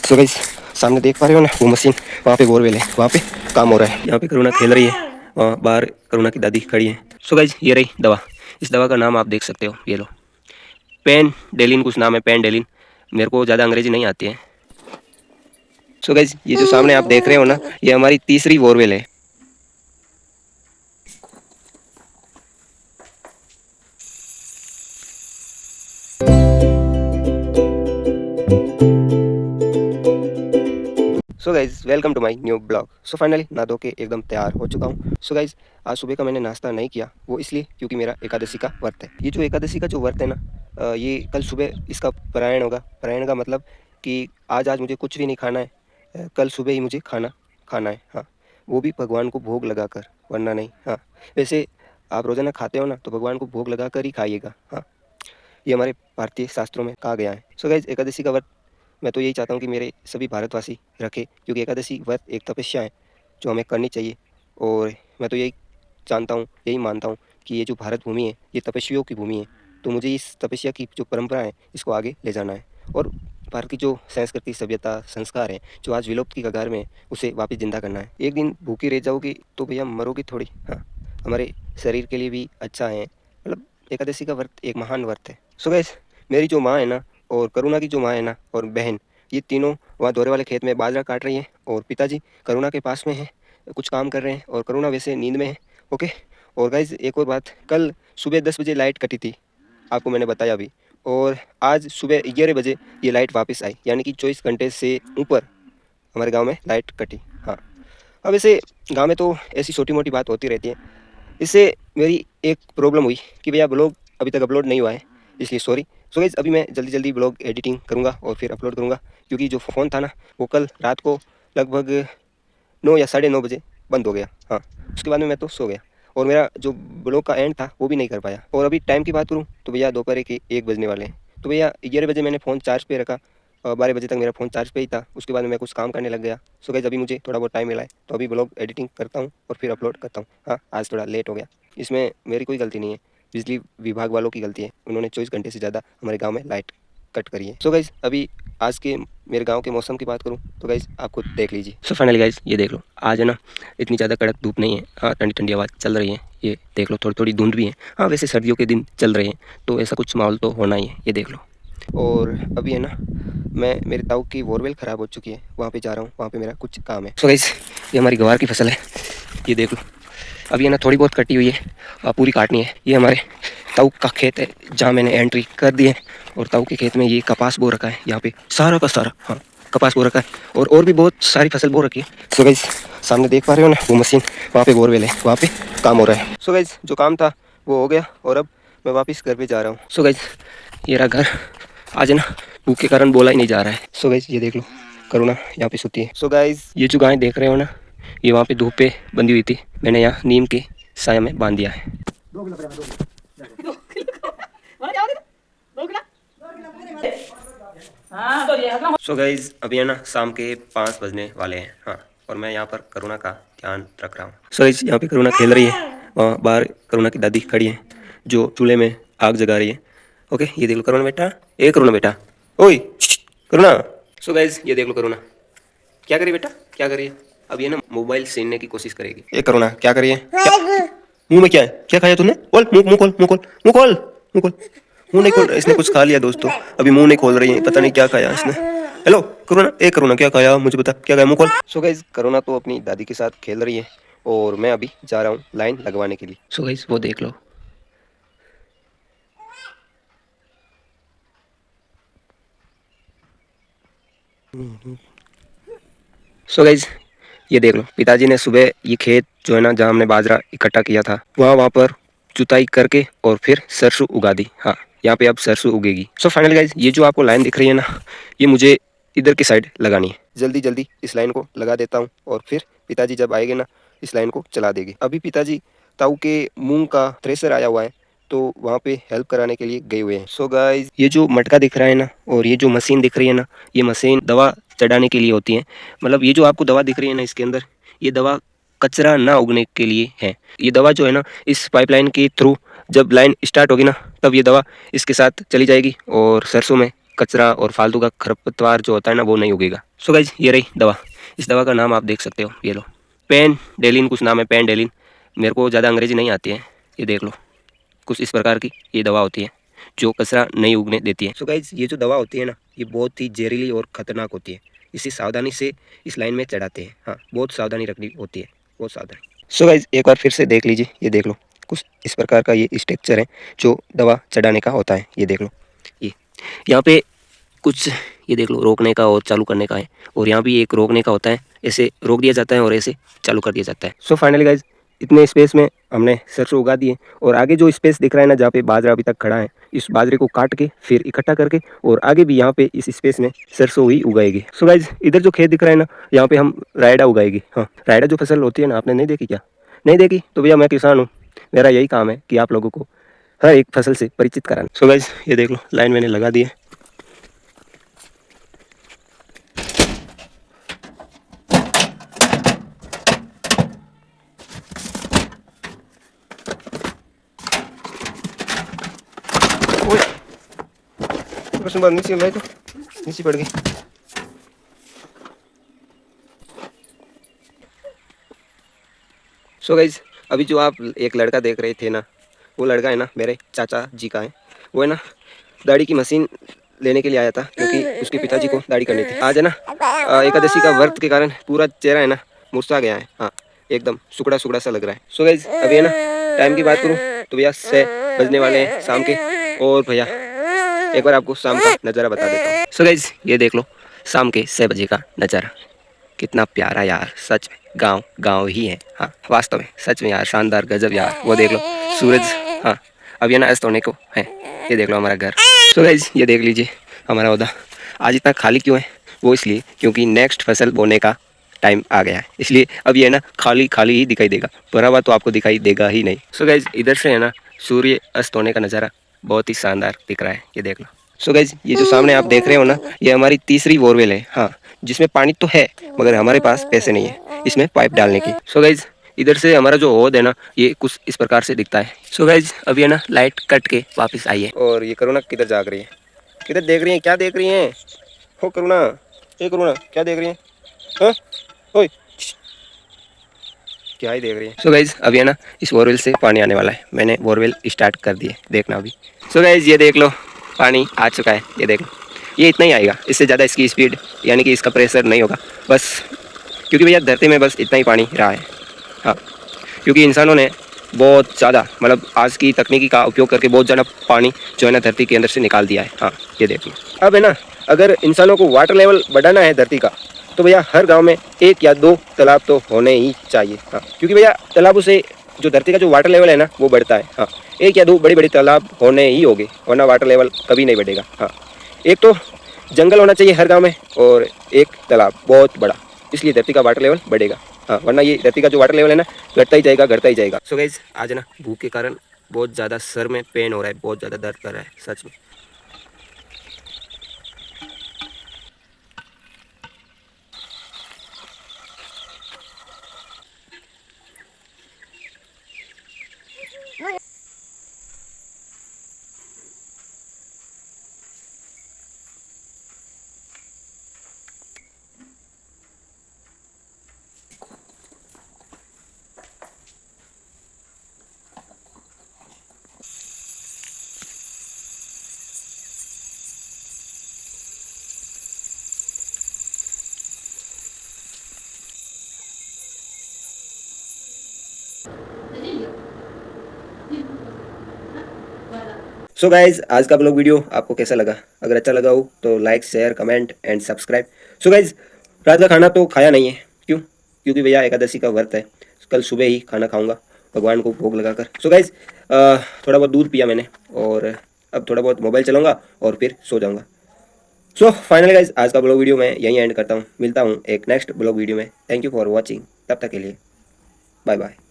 So guys सामने देख पा रहे हो ना वो मशीन, वहाँ पे बोरवेल है, वहाँ पे काम हो रहा है। यहाँ पे करुणा खेल रही है, वहाँ बाहर करुणा की दादी खड़ी है। सो गाइस ये रही दवा। इस दवा का नाम आप देख सकते हो, ये लो, पेन डेलिन कुछ नाम है, पेन डेलिन। मेरे को ज़्यादा अंग्रेजी नहीं आती है। सो गाइस ये जो सामने आप देख रहे हो ना, ये हमारी तीसरी बोरवेल है। So guys welcome to my new blog. So finally नहा धो के एकदम तैयार हो चुका हूँ। सो गाइज आज सुबह का मैंने नाश्ता नहीं किया, वो इसलिए क्योंकि मेरा एकादशी का व्रत है। ये जो एकादशी का जो व्रत है ना, ये कल सुबह इसका पारायण होगा। पारायण का मतलब कि आज मुझे कुछ भी नहीं खाना है, कल सुबह ही मुझे खाना खाना है। हाँ, वो भी भगवान को भोग लगा कर, वरना नहीं। हाँ, वैसे आप रोज़ाना खाते हो ना, तो भगवान को भोग लगा कर ही खाइएगा। हाँ, ये हमारे भारतीय शास्त्रों में कहा गया है। सो गाइज एकादशी का व्रत मैं तो यही चाहता हूँ कि मेरे सभी भारतवासी रखें, क्योंकि एकादशी व्रत एक तपस्या है जो हमें करनी चाहिए। और मैं तो यही जानता हूँ, यही मानता हूँ कि ये जो भारत भूमि है ये तपस्वियों की भूमि है। तो मुझे इस तपस्या की जो परंपरा है इसको आगे ले जाना है, और भारत की जो संस्कृति सभ्यता संस्कार है जो आज विलुप्त की कगार में है उसे वापस जिंदा करना है। एक दिन भूखी रह जाओगी तो भैया मरोगी थोड़ी। हाँ, हमारे शरीर के लिए भी अच्छा है। मतलब एकादशी का व्रत एक महान व्रत है। सो गाइस मेरी जो माँ है ना, और करुणा की जो माँ है ना, और बहन, ये तीनों वहाँ दौरे वाले खेत में बाजरा काट रही हैं, और पिताजी करुणा के पास में हैं, कुछ काम कर रहे हैं, और करुणा वैसे नींद में है। ओके। और गाइज एक और बात, कल सुबह 10 बजे लाइट कटी थी, आपको मैंने बताया अभी, और आज सुबह 11 बजे ये लाइट वापस आई, यानी कि 24 घंटे से ऊपर हमारे गाँव में लाइट कटी। हाँ, अब ऐसे गाँव में तो ऐसी छोटी मोटी बात होती रहती है। इससे मेरी एक प्रॉब्लम हुई कि भैया ब्लॉग अभी तक अपलोड नहीं हुआ है, इसलिए सॉरी। सो गाइस अभी मैं जल्दी जल्दी ब्लॉग एडिटिंग करूँगा और फिर अपलोड करूँगा, क्योंकि जो फ़ोन था ना वो कल रात को लगभग 9 या 9:30 बजे बंद हो गया। हाँ, उसके बाद में मैं तो सो गया, और मेरा जो ब्लॉग का एंड था वो भी नहीं कर पाया। और अभी टाइम की बात करूँ तो भैया दोपहर के 1 बजने वाले हैं। तो भैया 11 बजे मैंने फ़ोन चार्ज पे रखा, 12 बजे तक मेरा फ़ोन चार्ज पे ही था। उसके बाद में मैं कुछ काम करने लग गया। सो गाइस अभी मुझे थोड़ा बहुत टाइम मिला है, तो अभी ब्लॉग एडिटिंग करता हूँ और फिर अपलोड करता हूँ। हाँ, आज थोड़ा लेट हो गया, इसमें मेरी कोई गलती नहीं है, बिजली विभाग वालों की गलती है। उन्होंने 24 घंटे से ज़्यादा हमारे गाँव में लाइट कट करी है। सो गाइस अभी आज के मेरे गाँव के मौसम की बात करूँ तो गाइस आप खुद देख लीजिए। सो फाइनली गाइस ये देख लो, आज है ना इतनी ज़्यादा कड़क धूप नहीं है। हाँ, ठंडी ठंडी हवा चल रही है, ये देख लो, थोड़ी थोड़ी धुंध भी है। हाँ, वैसे सर्दियों के दिन चल रहे हैं तो ऐसा कुछ माहौल तो होना ही है, ये देख लो। और अभी है ना, मैं मेरे ताऊ की बोरवेल ख़राब हो चुकी है, वहाँ पे जा रहा हूँ, वहाँ पे मेरा कुछ काम है। सो गाइस ये हमारी गवार की फसल है, ये देख लो। अभी है ना थोड़ी बहुत कटी हुई है, पूरी काटनी है। ये हमारे ताऊ का खेत है जहाँ मैंने एंट्री कर दी है, और ताऊ के खेत में ये कपास बो रखा है, यहाँ पे सारा का सारा। हाँ, कपास बो रखा है, और भी बहुत सारी फसल बो रखी है। सो गाइस सामने देख पा रहे हो ना वो मशीन, वहाँ पे बोरवेल है, वहाँ पे काम हो रहा है। सो गाइस जो काम था वो हो गया, और अब मैं वापस घर पे जा रहा हूँ। सो गाइस ये रहा घर। आज है ना भूख के कारण बोला ही नहीं जा रहा है। सो गाइस ये देख लो, करुणा यहाँ पे सोती है। सो गाइस ये जो गाय देख रहे हो ना, ये वहाँ पे धूप पे बंधी हुई थी, मैंने यहाँ नीम के साया में बांध दिया है। सो गाइज अभी है ना शाम के 5 बजने वाले हैं। हाँ, और मैं यहाँ पर करुणा का ध्यान रख रहा हूँ। सो गाइज यहाँ पे करुणा खेल रही है, वहाँ बाहर करुणा की दादी खड़ी है जो चूल्हे में आग जगा रही है। ओके, ये देख लो करुणा बेटा, ए करुणा बेटा, ओए करुणा। सो गाइज ये देख लो करुणा क्या करिए बेटा, क्या करिए, अब ये ना मोबाइल छीनने की कोशिश करेगी। ए करुणा क्या करिए, मुंह में क्या है, क्या खाया तूने, बोल, मुंह मुंह खोल, मुंह खोल, मुंह खोल, मुंह खोल। मुंह नहीं खोल, इसने कुछ खा लिया दोस्तों, अभी मुंह नहीं खोल रही है, पता नहीं क्या खाया इसने। हेलो करुणा, ए करुणा क्या खाया, मुझे बता क्या खाया, मुंह खोल। सो गाइस करुणा तो अपनी दादी के साथ खेल रही है, और मैं अभी जा रहा हूँ लाइन लगवाने के लिए। सो गाइस वो देख लो। सो गाइस ये देख लो, पिताजी ने सुबह ये खेत जो है ना जहाँ हमने बाजरा इकट्ठा किया था वहाँ पर जुताई करके और फिर सरसों उगा दी। हाँ, यहाँ पे अब सरसों उगेगी। सो फाइनली गाइज ये जो आपको लाइन दिख रही है ना, ये मुझे इधर की साइड लगानी है। जल्दी जल्दी इस लाइन को लगा देता हूँ, और फिर पिताजी जब आएंगे ना इस लाइन को चला देगी। अभी पिताजी ताऊ के मूंग का थ्रेसर आया हुआ है, तो वहाँ पे हेल्प कराने के लिए गए हुए हैं। सो गाइज ये जो मटका दिख रहा है ना, और ये जो मशीन दिख रही है ना, ये मशीन दवा चढ़ाने के लिए होती है। मतलब ये जो आपको दवा दिख रही है ना इसके अंदर, ये दवा कचरा ना उगने के लिए है। ये दवा जो है ना इस पाइपलाइन के थ्रू जब लाइन स्टार्ट होगी ना, तब ये दवा इसके साथ चली जाएगी और सरसों में कचरा और फालतू का खरपतवार जो होता है ना वो नहीं उगेगा। सो गाइज ये रही दवा। इस दवा का नाम आप देख सकते हो, ये लो, पेनडेलिन कुछ नाम है, पेनडेलिन। मेरे को ज़्यादा अंग्रेजी नहीं आती है, ये देख लो। कुछ इस प्रकार की ये दवा होती है जो कचरा नहीं उगने देती है। सो गाइज ये जो दवा होती है ना, ये बहुत ही जहरीली और ख़तरनाक होती है। इसी सावधानी से इस लाइन में चढ़ाते हैं। हाँ, बहुत सावधानी रखनी होती है, बहुत सावधानी। सो गाइज एक बार फिर से देख लीजिए, ये देख लो। कुछ इस प्रकार का ये स्ट्रक्चर है जो दवा चढ़ाने का होता है, ये देख लो। ये यहाँ पे कुछ ये देख लो रोकने का और चालू करने का है, और यहाँ भी एक रोकने का होता है, ऐसे रोक दिया जाता है और ऐसे चालू कर दिया जाता है। सो फाइनली गाइज इतने स्पेस में हमने सरसों उगा दिए, और आगे जो स्पेस दिख रहा है ना जहाँ पे बाजरा अभी तक खड़ा है, इस बाजरे को काट के फिर इकट्ठा करके और आगे भी यहाँ पे इस स्पेस में सरसों ही उगाएगी। सो गाइज इधर जो खेत दिख रहा है ना, यहाँ पे हम रायडा उगाएगी। हाँ, रायडा जो फसल होती है ना, आपने नहीं देखी क्या? नहीं देखी तो भैया मैं किसान हूँ, मेरा यही काम है कि आप लोगों को हर एक फसल से परिचित कराना। सो गाइज ये देख लो, लाइन मैंने लगा दी है। प्रश्न बात नीचे भाई, तो नीचे पड़ गई। सो गाइज अभी जो आप एक लड़का देख रहे थे ना, वो लड़का है ना मेरे चाचा जी का है। वो है ना दाढ़ी की मशीन लेने के लिए आया था, क्योंकि उसके पिताजी को दाढ़ी करनी थी। आज है ना एकादशी का व्रत के कारण पूरा चेहरा है ना मुरझा गया है। हाँ, एकदम सुकड़ा सुकड़ा सा लग रहा है। सो गाइज अभी है ना टाइम की बात करूँ तो भैया 6 बजने वाले हैं शाम के। और भैया एक बार आपको शाम का नज़ारा बता देता हूँ। सो गाइज ये देख लो, शाम के 6 बजे का नज़ारा कितना प्यारा यार, सच में गांव गांव ही है। हाँ वास्तव में सच में यार, शानदार गजब यार। वो देख लो सूरज, हाँ अब ये ना अस्त होने को है। ये देख लो हमारा घर। सो गाइज ये देख लीजिए हमारा ओदा आज इतना खाली क्यों है? वो इसलिए क्योंकि नेक्स्ट फसल बोने का टाइम आ गया है, इसलिए अब ये है ना खाली खाली ही दिखाई देगा, भरा हुआ तो आपको दिखाई देगा ही नहीं। सो गाइज इधर से है ना सूर्य अस्त होने का नज़ारा बहुत ही शानदार दिख रहा है, ये देख लो। सो गाइज ये जो सामने आप देख रहे हो ना, ये हमारी तीसरी बोरवेल है। हाँ, जिसमें पानी तो है मगर हमारे पास पैसे नहीं है इसमें पाइप डालने की। सो गाइज इधर से हमारा जो होद है ना, ये कुछ इस प्रकार से दिखता है। सो गाइज अभी है ना लाइट कट के वापस आई है। और ये करुणा किधर जाग रही है? किधर देख रही है? क्या देख रही है? हो करुणा, ये करुणा क्या देख रही है? हाँ ओए, क्या ही देख रही है? सो गाइज अभी है ना इस बोरवेल से पानी आने वाला है, मैंने बोरवेल स्टार्ट कर दी है, देखना अभी। सो गाइज ये देख लो पानी आ चुका है, ये देख लो। ये इतना ही आएगा, इससे ज़्यादा इसकी स्पीड यानी कि इसका प्रेशर नहीं होगा बस, क्योंकि भैया धरती में बस इतना ही पानी रहा है। हाँ, क्योंकि इंसानों ने बहुत ज़्यादा मतलब आज की तकनीकी का उपयोग करके बहुत ज़्यादा पानी जो है ना धरती के अंदर से निकाल दिया है। हाँ ये देखिए, अब है ना अगर इंसानों को वाटर लेवल बढ़ाना है धरती का, तो भैया हर गांव में 1 या 2 तालाब तो होने ही चाहिए। हाँ, क्योंकि भैया तालाबों से जो धरती का जो वाटर लेवल है ना वो बढ़ता है। हाँ, 1 या 2 बड़ी बड़ी तालाब होने ही होंगे, वरना वाटर लेवल कभी नहीं बढ़ेगा। हाँ, एक तो जंगल होना चाहिए हर गांव में और एक तालाब बहुत बड़ा, इसलिए धरती का वाटर लेवल बढ़ेगा। हाँ, वरना ये धरती का जो वाटर लेवल है ना घटता ही जाएगा, घटता ही जाएगा। सो गाइस आज ना भूख के कारण बहुत ज़्यादा सर में पेन हो रहा है, बहुत ज़्यादा दर्द कर रहा है सच में। सो गाइज आज का ब्लॉग वीडियो आपको कैसा लगा? अगर अच्छा लगा हो तो like share comment and subscribe. So guys रात का खाना तो खाया नहीं है, क्यों? क्योंकि भैया एकादशी का व्रत है, कल सुबह ही खाना खाऊंगा भगवान को भोग लगाकर। सो गाइज थोड़ा बहुत दूध पिया मैंने और अब थोड़ा बहुत मोबाइल चलाऊंगा और फिर सो जाऊंगा। सो फाइनली गाइज आज का ब्लॉग वीडियो मैं यहीं एंड करता हूँ, मिलता हूँ एक नेक्स्ट ब्लॉग वीडियो में। थैंक यू फॉर वॉचिंग, तब तक के लिए बाय बाय।